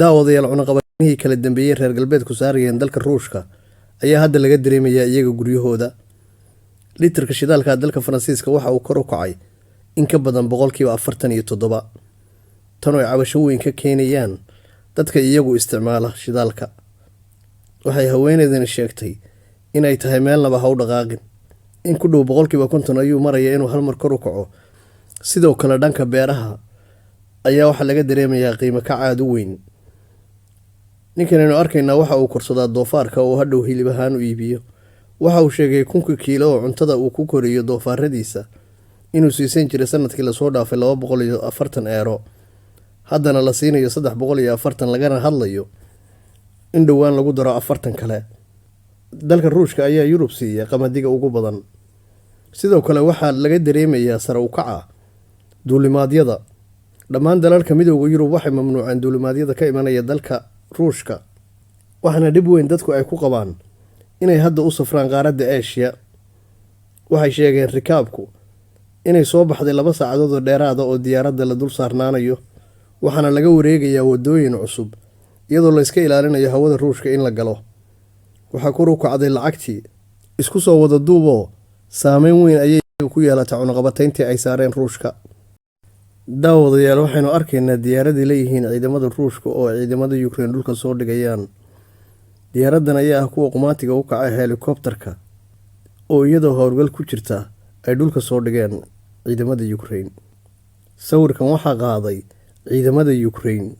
daawadayaal cunaqabatihii kala dambeeyay reer galbeedku saarayeen dalka Ruushka ayaa hadda laga dareemayaa iyaga guryahooda. litirka shidaalka dalka Faransiiska waxa uu kor u kacay in ka badan 47%. tan oo cabasho weyn ka keenayaan dadka iyagu isticmaala shidaalka. waxay haweeneydani sheegtay inay tahay meelnaba ha u dhaqaaqin. in ku dhow 50% ayuu maraya inuu hal mar kor u kaco. sidoo kale dhanka beeraha ayaa waxa laga dareemayaa qiimo ka caad u weyn. ninkanaynu arkaynaa waxa uu korsadaa doofaarka oo hadhow hilib ahaan u iibiyo. waxa uu sheegay 1,000 kiilo oo cuntada uu ku koriyo doofaaradiisa inuu siisan jiray sanadkii lasoo dhaafay 240 euro. haddana la siinayo 340 lagana hadlayo in dhowaan lagu daro 40 kale. dalka Ruushka ayaa Yurub siiya qamadiga ugu badan. sidoo kale waxaa laga dareemayaa sare u kaca duulimaadyada. dhammaan dalalka midowga Yurub waxay mamnuuceen duulimaadyada ka imanaya dalka Ruushka. waxaana dhib weyn dadku ay ku qabaan inay hadda u safraan qaaradda Aasiya. waxay sheegeen rikaabku inay soo baxday 2 saacadood oo dheeraad ah oo diyaaradda la dul saarnaanayo. waxaana laga wareegayaa wadooyin cusub iyadoo la iska ilaalinayo hawada Ruushka in la galo. waxaa kor u kacday lacagtii. isku soo wada duuboo saameyn weyn ayay ku yeelatay cunaqabatayntii ay saareen Ruushka. daawadayaal waxaynu arkaynaa diyaaradii leeyihiin ciidamada Ruushka oo ciidamada Ukraine dhulka soo dhigayaan. diyaaradan ayaa ah kuwa qumaatiga u kacay helikobtarka oo iyadoo howlgal ku jirta ay dhulka soo dhigeen ciidamada Ukraine. sawirkan waxaa qaaday ciidamada Ukraine.